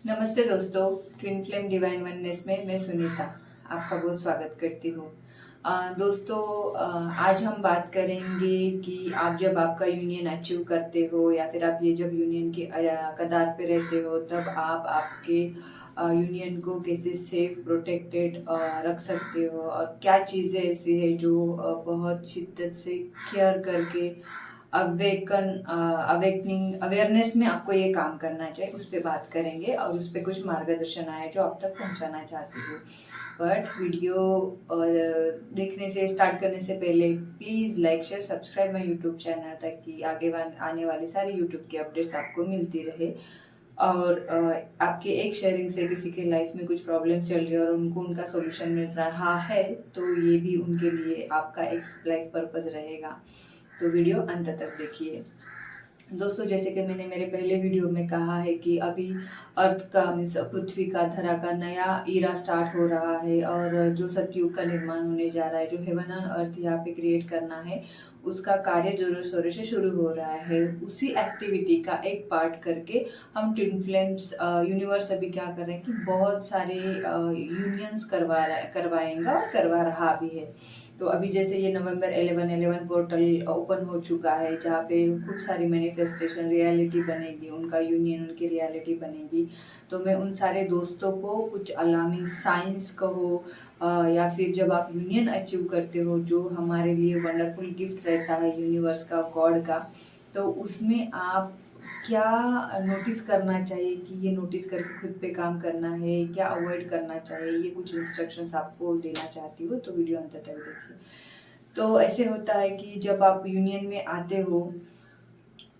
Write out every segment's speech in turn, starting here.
नमस्ते दोस्तों, twin flame divine oneness में मैं सुनीता आपका बहुत स्वागत करती हूँ। दोस्तों, आज हम बात करेंगे कि आप जब आपका यूनियन अचीव करते हो या फिर आप ये जब यूनियन की कगार पे रहते हो तब आप आपके यूनियन को कैसे सेफ प्रोटेक्टेड रख सकते हो और क्या चीज़ें ऐसी है जो बहुत शिद्दत से केयर करके अवेकनिंग अवेयरनेस में आपको ये काम करना चाहिए, उस पर बात करेंगे और उस पर कुछ मार्गदर्शन आए जो आप तक पहुंचाना चाहती हूँ। बट वीडियो देखने से स्टार्ट करने से पहले please like share subscribe my YouTube channel ताकि आने वाले सारे यूट्यूब के अपडेट्स आपको मिलती रहे। और आपके एक शेयरिंग से किसी के लाइफ में कुछ प्रॉब्लम चल रही है और उनको उनका सॉल्यूशन मिल रहा है तो ये भी उनके लिए आपका एक लाइफ पर्पस रहेगा। तो वीडियो अंत तक देखिए। दोस्तों, जैसे कि मैंने मेरे पहले वीडियो में कहा है कि अभी अर्थ का मीन्स पृथ्वी का धरा का नया ईरा स्टार्ट हो रहा है और जो सतयुग का निर्माण होने जा रहा है, जो हेवन एंड अर्थ यहाँ पे क्रिएट करना है, उसका कार्य जोरों शोरों से शुरू हो रहा है। उसी एक्टिविटी का एक पार्ट करके हम ट्विन फ्लेम्स यूनिवर्स अभी क्या कर रहे हैं कि बहुत सारे यूनियंस करवाएंगा और करवा रहा भी है। तो अभी जैसे ये नवंबर 11/11 पोर्टल ओपन हो चुका है जहाँ पे खूब सारी मैनिफेस्टेशन रियलिटी बनेगी, उनका यूनियन उनकी रियलिटी बनेगी। तो मैं उन सारे दोस्तों को कुछ अलार्मिंग साइंस कहो या फिर जब आप यूनियन अचीव करते हो जो हमारे लिए वंडरफुल गिफ्ट रहता है यूनिवर्स का, गॉड का, तो उसमें आप क्या नोटिस करना चाहिए कि ये नोटिस करके खुद पे काम करना है, क्या अवॉइड करना चाहिए, ये कुछ इंस्ट्रक्शंस आपको देना चाहती हूँ। तो वीडियो अंत तक देखिए। तो ऐसे होता है कि जब आप यूनियन में आते हो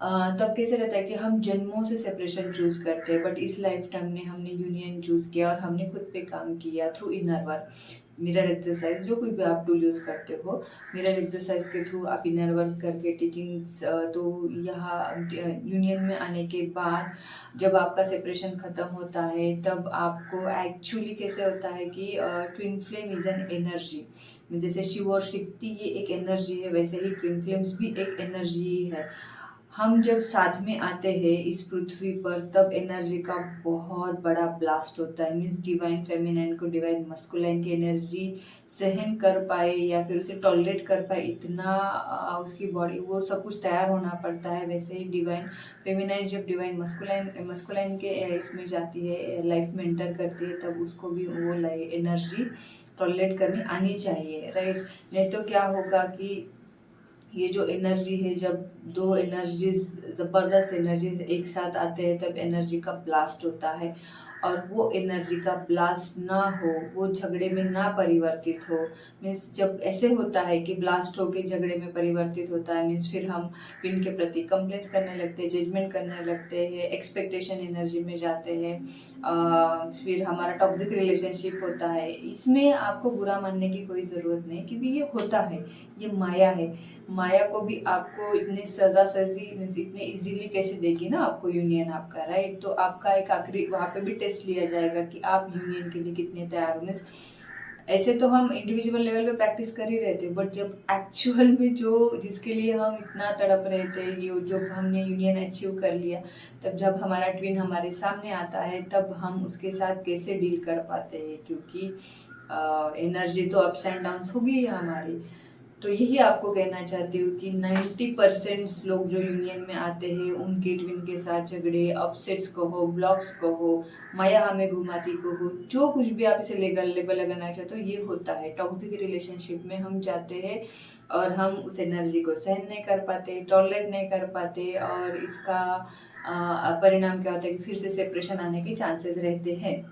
तब कैसे रहता है कि हम जन्मों से सेपरेशन चूज करते हैं, बट इस लाइफ टाइम में हमने यूनियन चूज किया और हमने खुद पे काम किया through inner work, mirror exercise, जो कोई भी आप टूल यूज करते हो, मिरर एक्सरसाइज के थ्रू आप इनर वर्क करके टीचिंग्स। तो यहाँ यूनियन में आने के बाद जब आपका सेपरेशन खत्म होता है तब आपको एक्चुअली कैसे होता है कि twin flame is an energy. जैसे शिव और शक्ति ये एक एनर्जी है, वैसे ही ट्विन फ्लेम्स भी एक एनर्जी है। हम जब साथ में आते हैं इस पृथ्वी पर तब एनर्जी का बहुत बड़ा ब्लास्ट होता है। मीन्स डिवाइन फेमिनाइन को डिवाइन मस्कुलाइन की एनर्जी सहन कर पाए या फिर उसे टॉलरेट कर पाए, इतना उसकी बॉडी वो सब कुछ तैयार होना पड़ता है। वैसे ही डिवाइन फेमिनाइन जब डिवाइन मस्कुलाइन मस्कुलाइन के इसमें जाती है, लाइफ में एंटर करती है, तब उसको भी वो एनर्जी टॉलरेट करनी आनी चाहिए, राइट। नहीं तो क्या होगा कि ये जो एनर्जी है, जब दो एनर्जीज, जबरदस्त एनर्जीज एक साथ आते हैं तब एनर्जी का ब्लास्ट होता है। और वो एनर्जी का ब्लास्ट ना हो, वो झगड़े में ना परिवर्तित हो। मीन्स जब ऐसे होता है कि ब्लास्ट होके झगड़े में परिवर्तित होता है, मीन्स फिर हम पिन के प्रति कंप्लेंट्स करने लगते हैं, जजमेंट करने लगते हैं, एक्सपेक्टेशन एनर्जी में जाते हैं। फिर हमारा टॉक्सिक रिलेशनशिप होता है। इसमें आपको बुरा मानने की कोई ज़रूरत नहीं, क्योंकि ये होता है, ये माया है। माया को भी आपको इतनी सजा सजी मीन्स इतने इजीली कैसे देगी ना आपको यूनियन आपका, राइट। तो आपका एक आखिरी वहाँ पे भी टेस्ट लिया जाएगा कि आप यूनियन के लिए कितने तैयार हो। मीन्स ऐसे तो हम इंडिविजुअल लेवल पे प्रैक्टिस कर ही रहे थे, बट जब एक्चुअल में जो जिसके लिए हम इतना तड़प रहे थे, ये जब हमने यूनियन अचीव कर लिया, तब जब हमारा ट्विन हमारे सामने आता है तब हम उसके साथ कैसे डील कर पाते हैं, क्योंकि एनर्जी तो अप्स एंड डाउन होगी हमारी। तो यही आपको कहना चाहती हूँ कि 90% लोग जो यूनियन में आते हैं उनके ट्विन के साथ झगड़े, अपसेट्स कहो, ब्लॉक्स कहो, माया हमें घुमाती कहो, जो कुछ भी आप इसे लेबल लगाना चाहते हो, ये होता है। टॉक्सिक रिलेशनशिप में हम जाते हैं और हम उस एनर्जी को सहन नहीं कर पाते, टॉलरेट नहीं कर पाते, और इसका परिणाम क्या होता है कि फिर से सेपरेशन आने के चांसेस रहते हैं।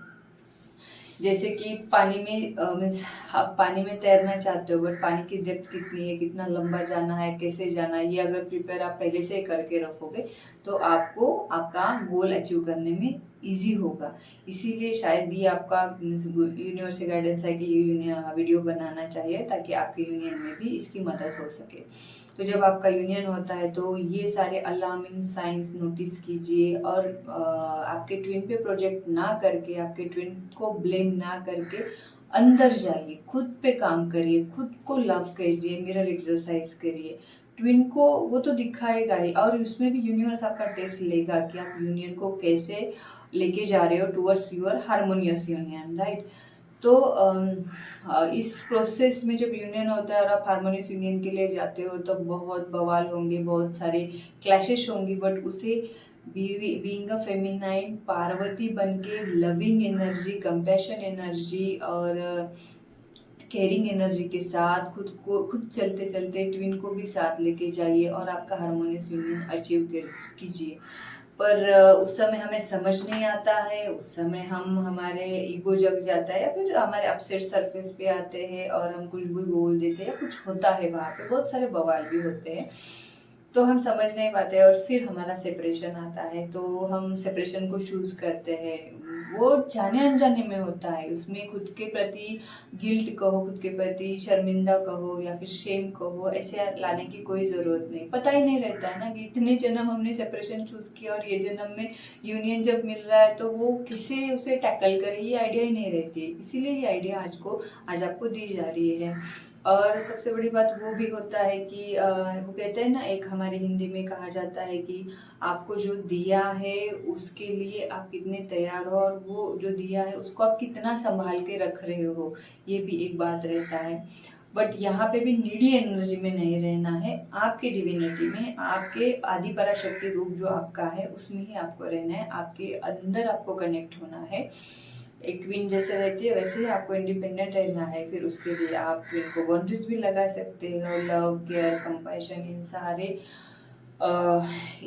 जैसे कि पानी में मीन्स आप पानी में तैरना चाहते हो, बट पानी की डेप्थ कितनी है, कितना लंबा जाना है, कैसे जाना है, ये अगर प्रिपेयर आप पहले से करके रखोगे तो आपको आपका गोल अचीव करने में इजी होगा। इसीलिए शायद ये आपका यूनिवर्स से गाइडेंस है कि ये वीडियो बनाना चाहिए ताकि आपके यूनियन में भी इसकी मदद हो सके। तो जब आपका यूनियन होता है तो ये सारे अलार्मिंग साइंस नोटिस कीजिए और आपके ट्विन पे प्रोजेक्ट ना करके, आपके ट्विन को ब्लेम ना करके अंदर जाइए, खुद पे काम करिए, खुद को लव करिए, मिरर एक्सरसाइज करिए। ट्विन को वो तो दिखाएगा ही, और उसमें भी यूनिवर्स आपका टेस्ट लेगा कि आप यूनियन को कैसे लेके जा रहे हो towards your harmonious union, right. तो इस प्रोसेस में जब यूनियन होता है और आप हारमोनियस यूनियन के लिए जाते हो तो बहुत बवाल होंगे, बहुत सारे क्लैशेस होंगी, बट उसे बीइंग अ फेमिनाइन पार्वती बन के लविंग एनर्जी, कंपैशन एनर्जी और केयरिंग एनर्जी के साथ खुद चलते चलते ट्विन को भी साथ लेके जाइए और आपका हारमोनियस यूनियन अचीव कीजिए। पर उस समय हमें समझ नहीं आता है, उस समय हम हमारे ईगो जग जाता है या फिर हमारे अपसेट सरफेस पे आते हैं और हम कुछ भी बोल देते हैं या कुछ होता है, वहाँ पे बहुत सारे बवाल भी होते हैं, तो हम समझ नहीं पाते और फिर हमारा सेपरेशन आता है। तो हम सेपरेशन को चूज करते हैं, वो जाने अनजाने में होता है, उसमें खुद के प्रति गिल्ट कहो, खुद के प्रति शर्मिंदा कहो या फिर शेम कहो, ऐसे लाने की कोई ज़रूरत नहीं। पता ही नहीं रहता है ना कि इतने जन्म हमने सेपरेशन चूज किया और ये जन्म में यूनियन जब मिल रहा है तो वो किसे उसे टैकल करे, ये आइडिया ही नहीं रहती है। इसीलिए ये आइडिया आज आपको दी जा रही है। और सबसे बड़ी बात वो भी होता है कि वो कहते हैं ना, एक हमारे हिंदी में कहा जाता है कि आपको जो दिया है उसके लिए आप कितने तैयार हो और वो जो दिया है उसको आप कितना संभाल के रख रहे हो, ये भी एक बात रहता है। बट यहाँ पे भी नीडी एनर्जी में नहीं रहना है, आपके डिविनिटी में, आपके आदि पराशक्ति रूप जो आपका है उसमें ही आपको रहना है, आपके अंदर आपको कनेक्ट होना है। एक क्वीन जैसे रहती है वैसे ही आपको इंडिपेंडेंट रहना है। फिर उसके लिए आप क्वीन को बाउंड्रीज भी लगा सकते हो, लव, केयर, कंपैशन, इन सारे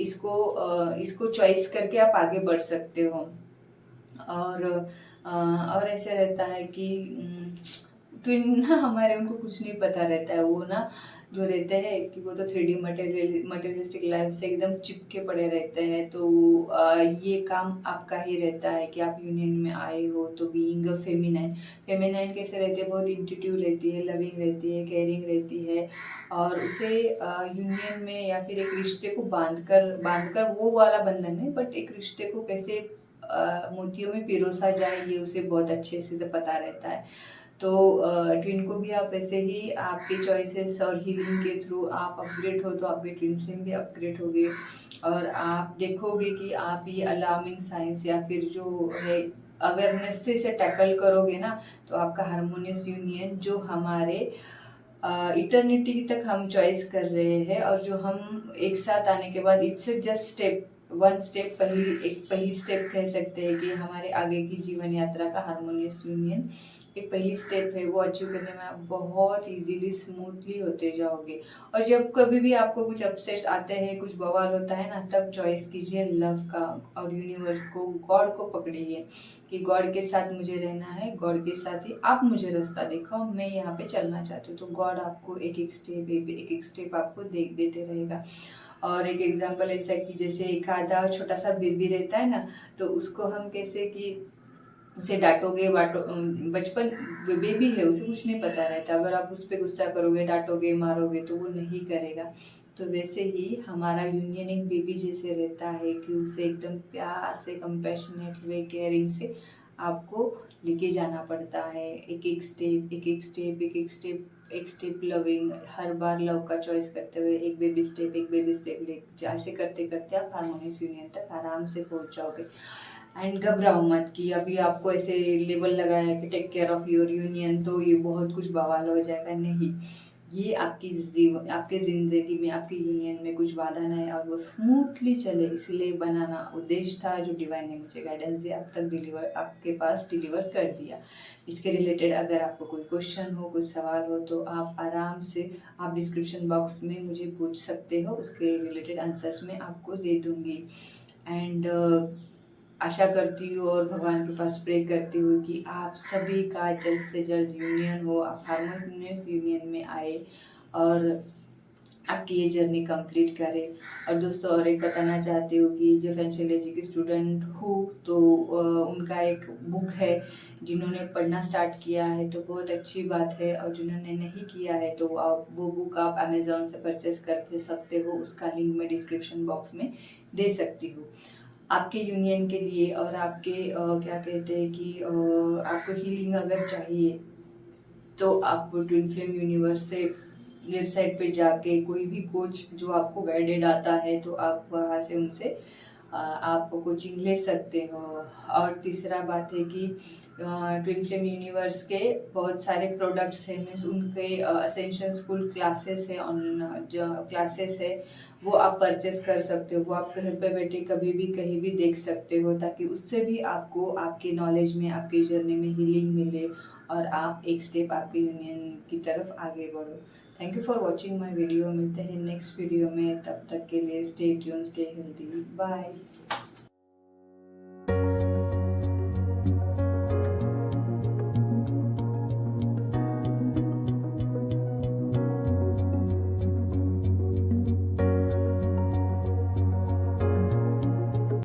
इसको चॉइस करके आप आगे बढ़ सकते हो। और ऐसे रहता है कि ट्विन ना हमारे उनको कुछ नहीं पता रहता है, वो ना जो रहते हैं कि वो तो 3D मटेरियलिस्टिक लाइफ से एकदम चिपके पड़े रहते हैं। तो ये काम आपका ही रहता है कि आप यूनियन में आए हो तो बीइंग अ फेमिनाइन कैसे रहती है, बहुत इंट्यूटिव रहती है, लविंग रहती है, केयरिंग रहती है, और उसे यूनियन में या फिर एक रिश्ते को बांधकर वो वाला बंधन है, बट एक रिश्ते को कैसे मोतियों में पिरोसा जाए ये उसे बहुत अच्छे से पता रहता है। तो ट्विन को भी आप ऐसे ही आपके चॉइसेस और हीलिंग के थ्रू आप अपग्रेड हो तो आपके ट्विन फ्लेम भी अपग्रेड होगे, और आप देखोगे कि आप ये अलार्मिंग साइंस या फिर जो है अवेयरनेस से इसे टैकल करोगे ना, तो आपका हारमोनियस यूनियन जो हमारे इटर्निटी तक हम चॉइस कर रहे हैं और जो हम एक साथ आने के बाद it's just step one step, पहली स्टेप कह सकते हैं कि हमारे आगे की जीवन यात्रा का हारमोनियस यूनियन एक पहली स्टेप है, वो अचीव करने में आप बहुत इजीली स्मूथली होते जाओगे। और जब कभी भी आपको कुछ अपसेट्स आते हैं, कुछ बवाल होता है ना, तब चॉइस कीजिए लव का और यूनिवर्स को, गॉड को पकड़िए कि गॉड के साथ मुझे रहना है, गॉड के साथ ही आप मुझे रास्ता दिखाओ, मैं यहाँ पे चलना चाहती हूँ। तो गॉड आपको एक एक स्टेप आपको देते रहेगा। और एक एग्जांपल ऐसा कि जैसे एक आधा छोटा सा बेबी रहता है ना, तो उसको हम कैसे कि उसे डांटोगे बाटो, बचपन बेबी है, उसे कुछ नहीं पता रहता, अगर आप उस पर गुस्सा करोगे, डांटोगे, मारोगे तो वो नहीं करेगा। तो वैसे ही हमारा यूनियन एक बेबी जैसे रहता है कि उसे एकदम प्यार से, कंपैशनेट वे, केयरिंग से आपको लेके जाना पड़ता है, एक एक स्टेप, एक स्टेप लविंग, हर बार लव का चॉइस करते हुए एक बेबी स्टेप ले, जैसे करते करते आप हारमोनियस यूनियन तक आराम से पहुंच जाओगे। एंड घबराओ मत कि अभी आपको ऐसे लेबल लगाया है कि take care of your union तो ये बहुत कुछ बवाल हो जाएगा, नहीं। ये आपके ज़िंदगी में, आपके यूनियन में कुछ बाधा ना है और वो स्मूथली चले, इसलिए बनाना उद्देश्य था, जो डिवाइन ने मुझे गाइडेंस दिया, अब तक आपके पास डिलीवर कर दिया। इसके रिलेटेड अगर आपको कोई क्वेश्चन हो, कुछ सवाल हो, तो आप आराम से आप डिस्क्रिप्शन बॉक्स में मुझे पूछ सकते हो, उसके रिलेटेड आंसर्स मैं आपको दे दूँगी। एंड आशा करती हूँ और भगवान के पास प्रे करती हूँ कि आप सभी का जल्द से जल्द यूनियन हो, आप हारमोनियस यूनियन में आए और आपकी ये जर्नी कंप्लीट करें। और दोस्तों और एक बताना चाहती हूँ कि जो फेंशियोलॉजी की स्टूडेंट हूँ तो उनका एक बुक है, जिन्होंने पढ़ना स्टार्ट किया है तो बहुत अच्छी बात है, और जिन्होंने नहीं किया है तो आप वो बुक आप अमेज़ॉन से परचेस कर सकते हो, उसका लिंक मैं डिस्क्रिप्शन बॉक्स में दे सकती हूँ। आपके यूनियन के लिए और आपके क्या कहते हैं कि आपको हीलिंग अगर चाहिए तो आप ट्विन फ्लेम यूनिवर्स से वेबसाइट पे जाके कोई भी कोच जो आपको गाइडेड आता है तो आप वहाँ से उनसे आप कोचिंग ले सकते हो। और तीसरा बात है कि ट्विन फ्लेम यूनिवर्स के बहुत सारे प्रोडक्ट्स हैं, मीन्स उनके असेंशियल स्कूल क्लासेस है, ऑन जो क्लासेस है वो आप परचेस कर सकते हो। वो आप घर पे बैठे कभी भी कहीं भी देख सकते हो, ताकि उससे भी आपको आपके नॉलेज में, आपके जर्नी में हीलिंग मिले और आप एक स्टेप आपके यूनियन की तरफ आगे बढ़ो। Thank you for watching my video. मिलते हैं नेक्स्ट वीडियो में, तब तक के लिए stay tune, stay healthy, bye.